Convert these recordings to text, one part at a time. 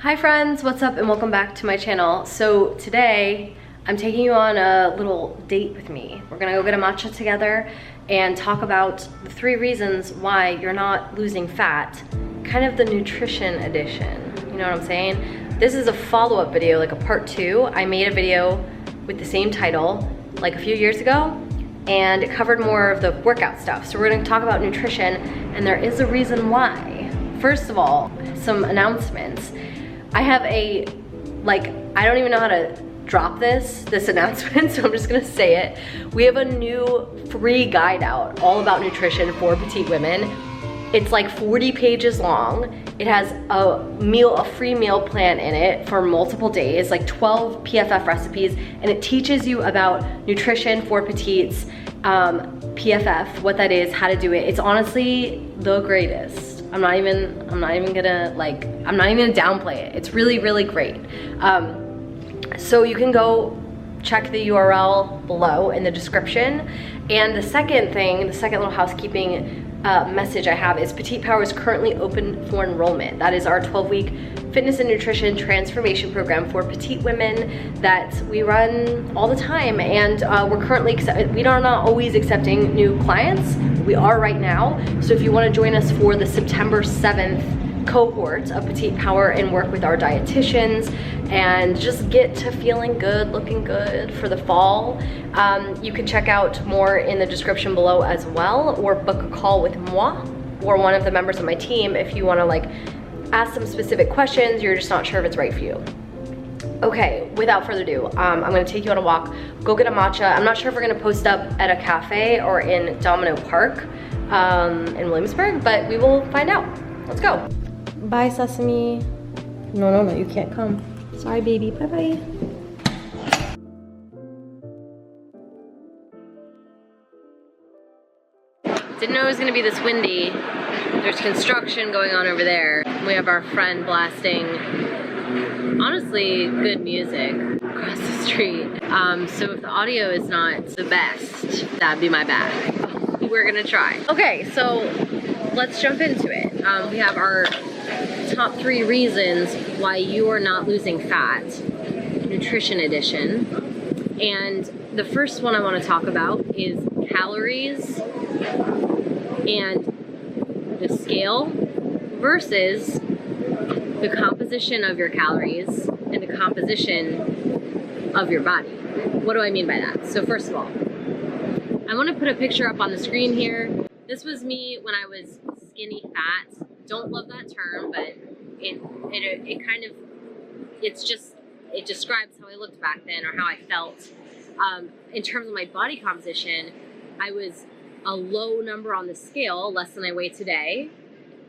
Hi friends, what's up and welcome back to my channel. So today I'm taking you on a little date with me. We're gonna go get a matcha together and talk about the 3 reasons why you're not losing fat, kind of the nutrition edition. You know what I'm saying? This is a follow-up video, like a part 2. I made a video with the same title like a few years ago and it covered more of the workout stuff. So we're gonna talk about nutrition and there is a reason why. First of all, some announcements. I have I don't even know how to drop this announcement, so I'm just gonna say it. We have a new free guide out all about nutrition for petite women. It's like 40 pages long. It has a free meal plan in it for multiple days, like 12 PFF recipes, and it teaches you about nutrition for petites, PFF, what that is, how to do it. It's honestly the greatest. I'm not even gonna downplay it. It's really, really great. So you can go check the URL below in the description. And the second little housekeeping message I have is Petite PWR is currently open for enrollment. That is our 12-week fitness and nutrition transformation program for petite women that we run all the time. And we are not always accepting new clients. We are right now. So if you want to join us for the September 7th cohort of Petite PWR and work with our dietitians and just get to feeling good, looking good for the fall, you can check out more in the description below as well, or book a call with moi or one of the members of my team if you want to ask some specific questions, you're just not sure if it's right for you. Okay, without further ado, I'm gonna take you on a walk, go get a matcha. I'm not sure if we're gonna post up at a cafe or in Domino Park in Williamsburg, but we will find out. Let's go. Bye, Sesame. No, you can't come. Sorry, baby, bye-bye. Didn't know it was gonna be this windy. There's construction going on over there. We have our friend blasting, honestly, good music across the street. So if the audio is not the best, that'd be my bad. We're gonna try. Okay, so let's jump into it. We have our top 3 reasons why you are not losing fat, nutrition edition. And the first one I wanna talk about is calories and the scale versus the composition of your calories and the composition of your body. What do I mean by that? So first of all, I want to put a picture up on the screen here. This was me when I was skinny fat. Don't love that term, but it describes how I looked back then or how I felt. In terms of my body composition, I was a low number on the scale, less than I weigh today,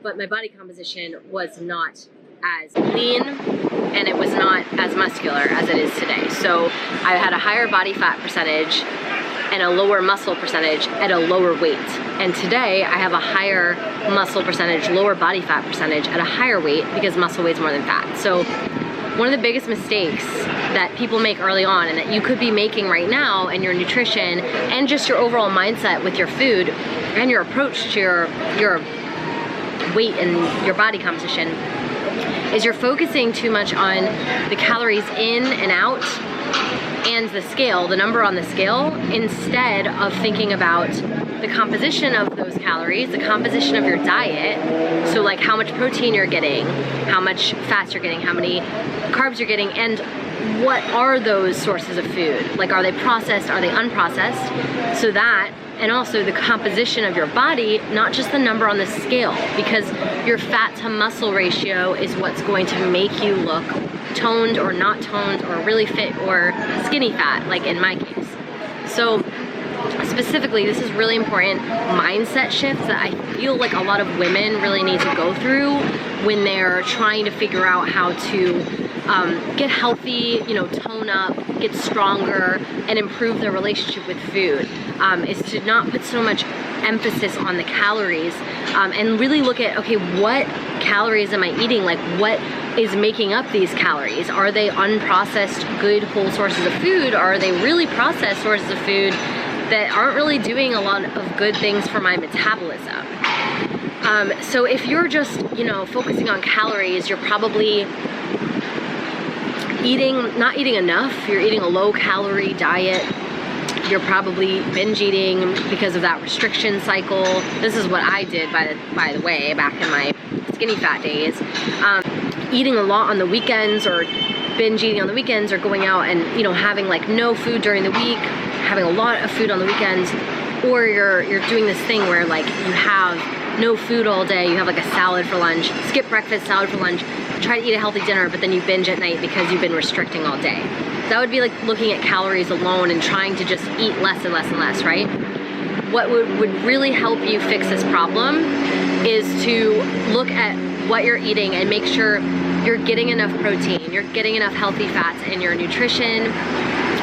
but my body composition was not as lean and it was not as muscular as it is today. So I had a higher body fat percentage and a lower muscle percentage at a lower weight. And today I have a higher muscle percentage, lower body fat percentage at a higher weight because muscle weighs more than fat. So one of the biggest mistakes that people make early on and that you could be making right now in your nutrition and just your overall mindset with your food and your approach to your weight and your body composition is you're focusing too much on the calories in and out and the scale, the number on the scale, instead of thinking about the composition of those calories, the composition of your diet, so like how much protein you're getting, how much fats you're getting, how many carbs you're getting, and what are those sources of food? Like, are they processed, are they unprocessed? So that, and also the composition of your body, not just the number on the scale, because your fat to muscle ratio is what's going to make you look toned or not toned or really fit or skinny fat, like in my case. So specifically, this is really important mindset shift that I feel like a lot of women really need to go through when they're trying to figure out how to get healthy, tone up, get stronger, and improve their relationship with food, is to not put so much emphasis on the calories and really look at, okay, what calories am I eating? Like, what is making up these calories? Are they unprocessed, good, whole sources of food? Or are they really processed sources of food that aren't really doing a lot of good things for my metabolism? So if you're just, focusing on calories, you're probably not eating enough, you're eating a low calorie diet, you're probably binge eating because of that restriction cycle. This is what I did, by the way, back in my skinny fat days. Eating a lot on the weekends, or binge eating on the weekends, or going out and, you know, having like no food during the week, having a lot of food on the weekends, or you're doing this thing where like you have no food all day, you have like a salad for lunch, skip breakfast, salad for lunch, try to eat a healthy dinner, but then you binge at night because you've been restricting all day. That would be like looking at calories alone and trying to just eat less and less and less, right? What would really help you fix this problem is to look at what you're eating and make sure you're getting enough protein, you're getting enough healthy fats in your nutrition,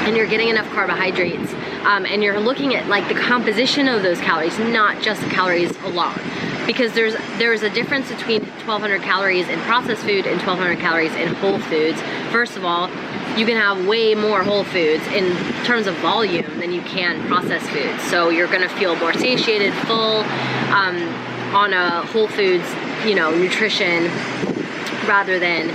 and you're getting enough carbohydrates, and you're looking at like the composition of those calories, not just the calories alone. Because there's a difference between 1,200 calories in processed food and 1,200 calories in whole foods. First of all, you can have way more whole foods in terms of volume than you can processed foods. So you're gonna feel more satiated, full, on a whole foods, you know, nutrition, rather than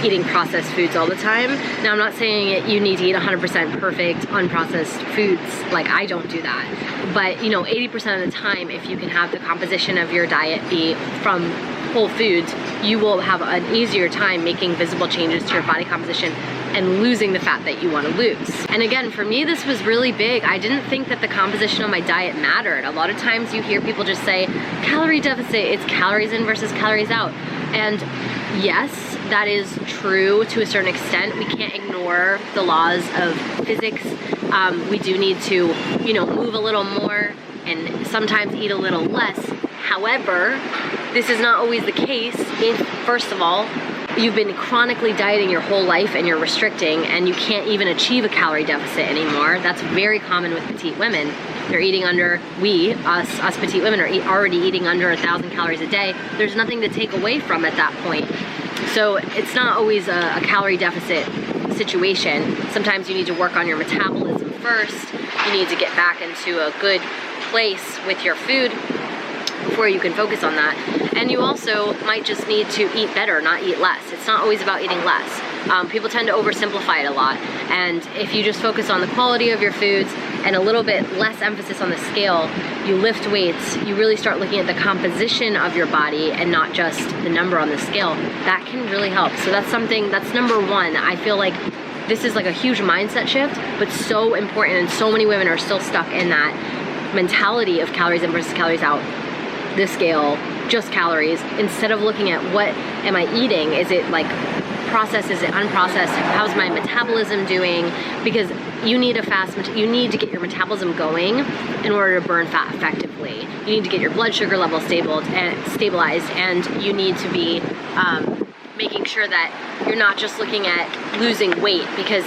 eating processed foods all the time. Now, I'm not saying you need to eat 100% perfect, unprocessed foods. Like, I don't do that. But, you know, 80% of the time, if you can have the composition of your diet be from whole foods, you will have an easier time making visible changes to your body composition and losing the fat that you want to lose. And again, for me, this was really big. I didn't think that the composition of my diet mattered. A lot of times you hear people just say, calorie deficit, it's calories in versus calories out. And yes, that is true to a certain extent. We can't ignore the laws of physics. We do need to, you know, move a little more and sometimes eat a little less. However, this is not always the case if, first of all, you've been chronically dieting your whole life and you're restricting and you can't even achieve a calorie deficit anymore. That's very common with petite women. They're eating under, us petite women are already eating under 1,000 calories a day. There's nothing to take away from at that point. So it's not always a calorie deficit situation. Sometimes you need to work on your metabolism first. You need to get back into a good place with your food before you can focus on that. And you also might just need to eat better, not eat less. It's not always about eating less. People tend to oversimplify it a lot. And if you just focus on the quality of your foods and a little bit less emphasis on the scale, you lift weights, you really start looking at the composition of your body and not just the number on the scale. That can really help. So that's something, that's number one. I feel like this is like a huge mindset shift, but so important, and so many women are still stuck in that mentality of calories in versus calories out. This scale, just calories, instead of looking at what am I eating? Is it like processed, is it unprocessed? How's my metabolism doing? Because you need you need to get your metabolism going in order to burn fat effectively. You need to get your blood sugar level stabilized, and you need to be making sure that you're not just looking at losing weight, because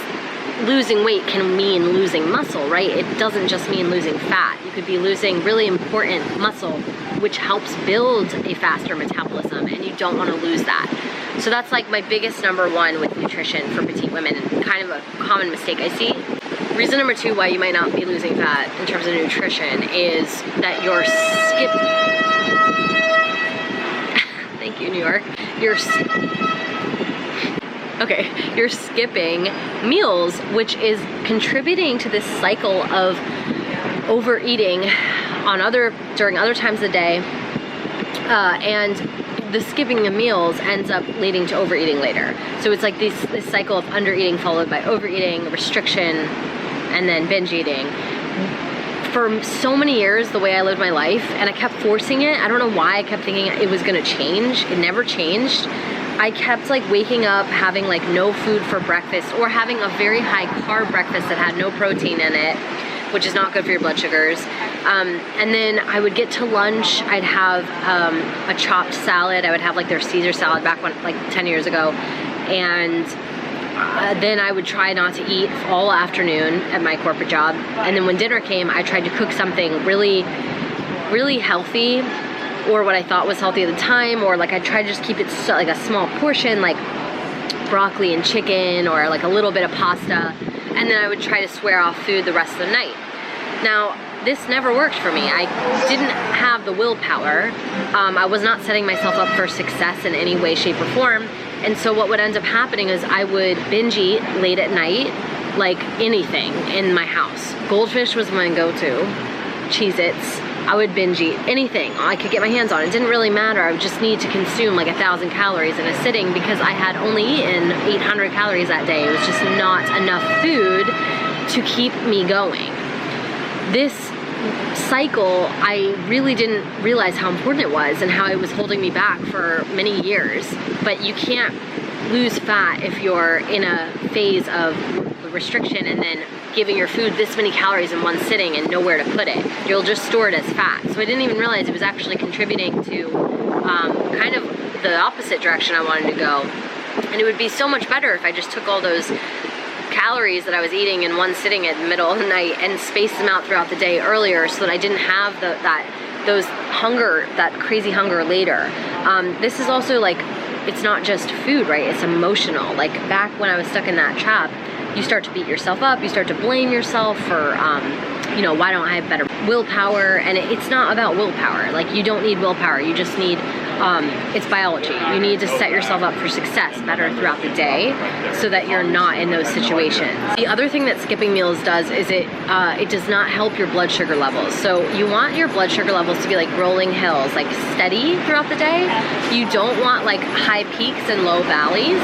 losing weight can mean losing muscle, right? It doesn't just mean losing fat. You could be losing really important muscle, which helps build a faster metabolism, and you don't want to lose that. So that's like my biggest number one with nutrition for petite women, and kind of a common mistake I see. Reason number two why you might not be losing fat in terms of nutrition is that you're thank you, New York. You're skipping meals, which is contributing to this cycle of overeating during other times of the day, and the skipping of meals ends up leading to overeating later. So it's like this cycle of undereating followed by overeating, restriction, and then binge eating. For so many years, the way I lived my life, and I kept forcing it. I don't know why I kept thinking it was gonna change. It never changed. I kept like waking up, having like no food for breakfast, or having a very high carb breakfast that had no protein in it, which is not good for your blood sugars. And then I would get to lunch, I'd have a chopped salad. I would have like their Caesar salad back like 10 years ago. And then I would try not to eat all afternoon at my corporate job. And then when dinner came, I tried to cook something really, really healthy, or what I thought was healthy at the time, or like I tried to just keep it like a small portion, like broccoli and chicken, or like a little bit of pasta. And then I would try to swear off food the rest of the night. Now, this never worked for me. I didn't have the willpower. I was not setting myself up for success in any way, shape, or form. And so what would end up happening is I would binge eat late at night, like anything in my house. Goldfish was my go-to, Cheez-Its. I would binge eat anything I could get my hands on. It didn't really matter. I would just need to consume like 1,000 calories in a sitting because I had only eaten 800 calories that day. It was just not enough food to keep me going. This cycle, I really didn't realize how important it was and how it was holding me back for many years. But you can't lose fat if you're in a phase of restriction and then giving your food this many calories in one sitting and nowhere to put it. You'll just store it as fat. So I didn't even realize it was actually contributing to kind of the opposite direction I wanted to go. And it would be so much better if I just took all those calories that I was eating in one sitting at the middle of the night and spaced them out throughout the day earlier so that I didn't have that crazy hunger later. This is also like, it's not just food, right? It's emotional. Like back when I was stuck in that trap, you start to beat yourself up, you start to blame yourself for, you know, why don't I have better willpower? And it's not about willpower. Like you don't need willpower, you just need, it's biology. You need to set yourself up for success better throughout the day so that you're not in those situations. The other thing that skipping meals does is it does not help your blood sugar levels. So you want your blood sugar levels to be like rolling hills, like steady throughout the day. You don't want like high peaks and low valleys.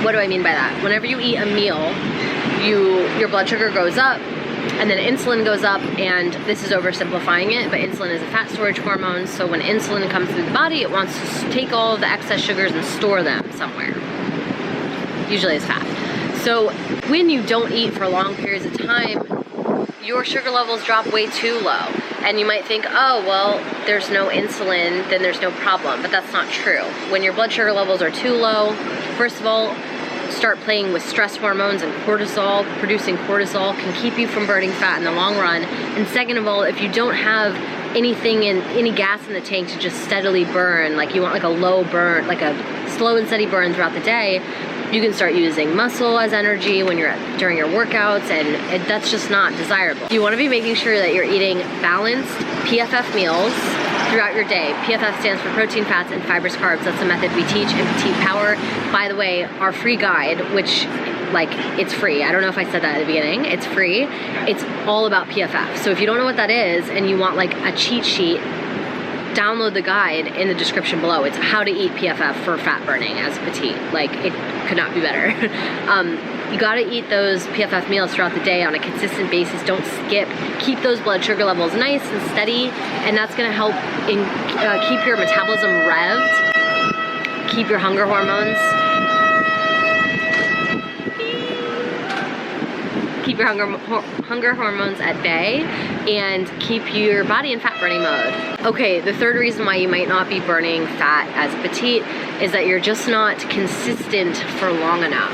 What do I mean by that? Whenever you eat a meal, your blood sugar goes up and then insulin goes up, and this is oversimplifying it, but insulin is a fat storage hormone, so when insulin comes through the body, it wants to take all of the excess sugars and store them somewhere, usually as fat. So when you don't eat for long periods of time, your sugar levels drop way too low, and you might think, oh, well, there's no insulin, then there's no problem, but that's not true. When your blood sugar levels are too low, first of all, start playing with stress hormones and cortisol. Producing cortisol can keep you from burning fat in the long run. And second of all, if you don't have any gas in the tank to just steadily burn, like you want like a low burn, like a slow and steady burn throughout the day, you can start using muscle as energy when you're during your workouts, and that's just not desirable. You want to be making sure that you're eating balanced PFF meals throughout your day. PFF stands for protein, fats, and fibrous carbs. That's a method we teach in Petite Power. By the way, our free guide, which like it's free. I don't know if I said that at the beginning. It's free. It's all about PFF. So if you don't know what that is and you want like a cheat sheet, download the guide in the description below. It's how to eat PFF for fat burning as petite. Like it could not be better. You gotta eat those PFF meals throughout the day on a consistent basis. Don't skip. Keep those blood sugar levels nice and steady, and that's gonna help keep your metabolism revved, keep your hunger hormones, at bay, and keep your body in fat burning mode. Okay, the third reason why you might not be burning fat as petite is that you're just not consistent for long enough.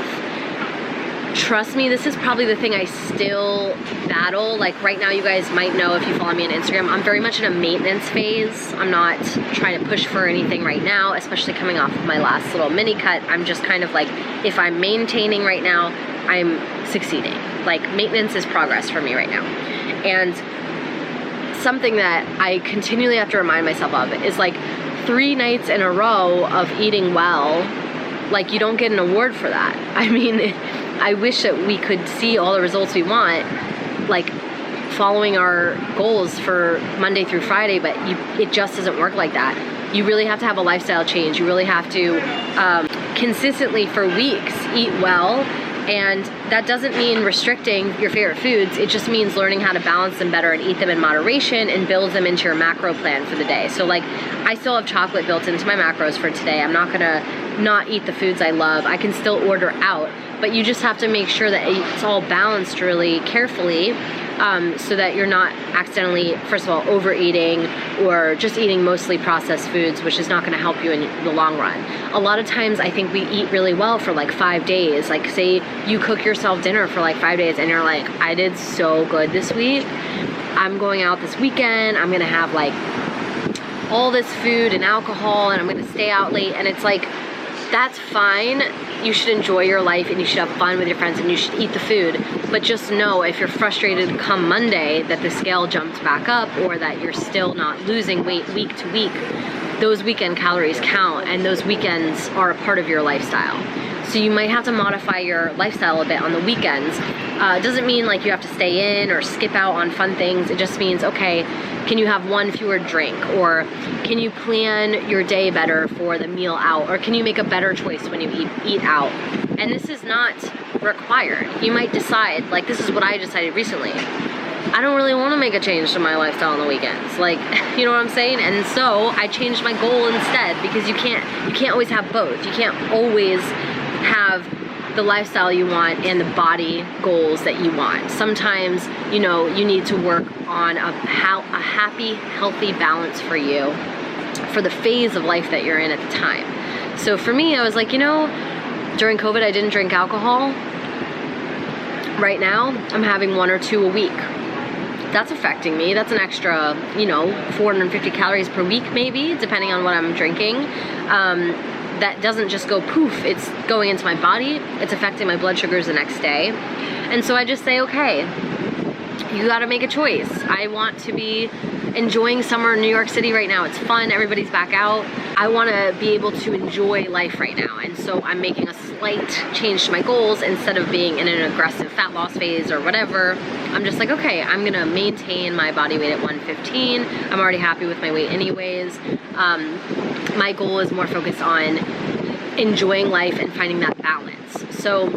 Trust me, this is probably the thing I still battle. Like right now, you guys might know if you follow me on Instagram, I'm very much in a maintenance phase. I'm not trying to push for anything right now, especially coming off of my last little mini cut. I'm just kind of like, if I'm maintaining right now, I'm succeeding. Like maintenance is progress for me right now. And something that I continually have to remind myself of is like 3 nights in a row of eating well, like you don't get an award for that. I mean, I wish that we could see all the results we want, like following our goals for Monday through Friday, but it just doesn't work like that. You really have to have a lifestyle change. You really have to consistently for weeks eat well. And that doesn't mean restricting your favorite foods. It just means learning how to balance them better and eat them in moderation and build them into your macro plan for the day. So like, I still have chocolate built into my macros for today. I'm not gonna not eat the foods I love. I can still order out, but you just have to make sure that it's all balanced really carefully, so that you're not accidentally, first of all, overeating or just eating mostly processed foods, which is not gonna help you in the long run. A lot of times I think we eat really well for like 5 days. Like say you cook yourself dinner for like 5 days and you're like, I did so good this week. I'm going out this weekend. I'm gonna have like all this food and alcohol and I'm gonna stay out late. And it's like, that's fine. You should enjoy your life and you should have fun with your friends and you should eat the food. But just know if you're frustrated come Monday that the scale jumped back up or that you're still not losing weight week to week, those weekend calories count, and those weekends are a part of your lifestyle. So you might have to modify your lifestyle a bit on the weekends. It doesn't mean like you have to stay in or skip out on fun things. It just means, okay, can you have one fewer drink? Or can you plan your day better for the meal out? Or can you make a better choice when you eat out? And this is not required. You might decide, like this is what I decided recently. I don't really want to make a change to my lifestyle on the weekends. Like, you know what I'm saying? And so I changed my goal instead, because you can't always have both. You can't always have the lifestyle you want and the body goals that you want. Sometimes, you know, you need to work on a happy, healthy balance for you, for the phase of life that you're in at the time. So for me, I was like, you know, during COVID, I didn't drink alcohol. Right now, I'm having 1 or 2 a week. That's affecting me. That's an extra, you know, 450 calories per week maybe, depending on what I'm drinking. That doesn't just go poof, it's going into my body, it's affecting my blood sugars the next day. And so I just say, okay, you gotta make a choice. I want to be enjoying summer in New York City right now. It's fun, everybody's back out. I wanna be able to enjoy life right now. And so I'm making a slight change to my goals. Instead of being in an aggressive fat loss phase or whatever, I'm just like, okay, I'm gonna maintain my body weight at 115. I'm already happy with my weight anyways. My goal is more focused on enjoying life and finding that balance. So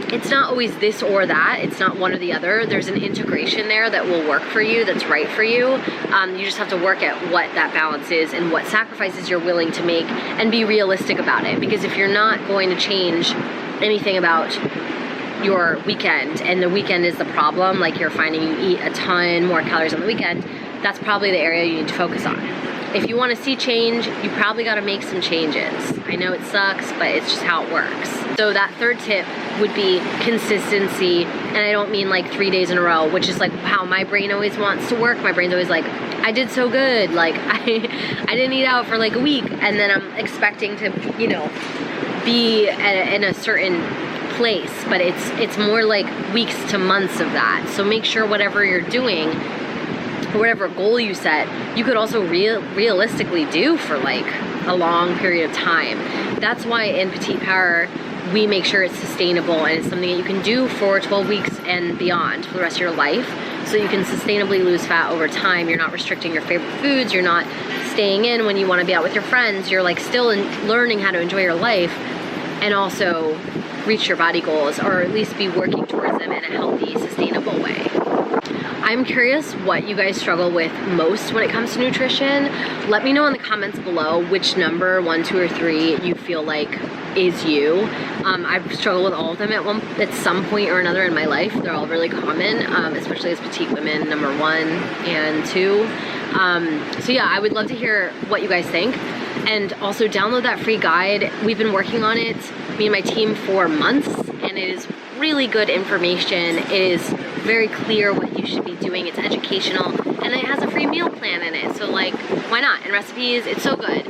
it's not always this or that. It's not one or the other. There's an integration there that will work for you, that's right for you. You just have to work at what that balance is and what sacrifices you're willing to make, and be realistic about it. Because if you're not going to change anything about your weekend, and the weekend is the problem, like you're finding you eat a ton more calories on the weekend, that's probably the area you need to focus on. If you want to see change, you probably got to make some changes. I know it sucks, but it's just how it works. So that third tip would be consistency. And I don't mean like 3 days in a row, which is like how my brain always wants to work. My brain's always like, I did so good. Like I didn't eat out for like a week, and then I'm expecting to, you know, be in a certain place. But it's more like weeks to months of that. So make sure whatever you're doing, whatever goal you set, you could also realistically do for like a long period of time. That's why in Petite Power, we make sure it's sustainable and it's something that you can do for 12 weeks and beyond for the rest of your life, so you can sustainably lose fat over time. You're not restricting your favorite foods, you're not staying in when you want to be out with your friends, you're like still learning how to enjoy your life and also reach your body goals, or at least be working towards them in a healthy, sustainable way. I'm curious what you guys struggle with most when it comes to nutrition. Let me know in the comments below which number, 1, 2, or 3, you feel like is you. I've struggled with all of them at some point or another in my life. They're all really common, especially as petite women, number 1 and 2. So yeah, I would love to hear what you guys think. And also download that free guide. We've been working on it, me and my team, for months, and it is really good information. It is very clear what you should be doing. It's educational, and it has a free meal plan in it. So like, why not? And recipes, it's so good.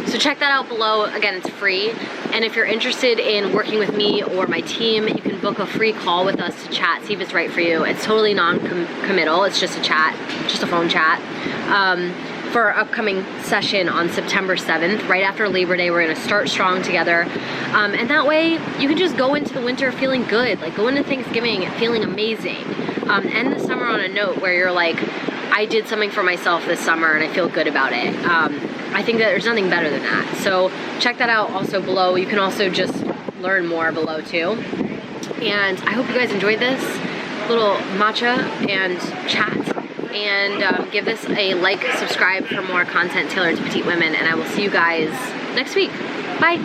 So check that out below. Again, it's free. And if you're interested in working with me or my team, you can book a free call with us to chat, see if it's right for you. It's totally non-committal. It's just a chat, just a phone chat. For our upcoming session on September 7th, right after Labor Day, we're gonna start strong together. And that way, you can just go into the winter feeling good, like go into Thanksgiving feeling amazing. End the summer on a note where you're like, I did something for myself this summer and I feel good about it. I think that there's nothing better than that. So check that out also below. You can also just learn more below too. And I hope you guys enjoyed this little matcha and chat. And give this a like, subscribe for more content tailored to petite women, and I will see you guys next week. Bye.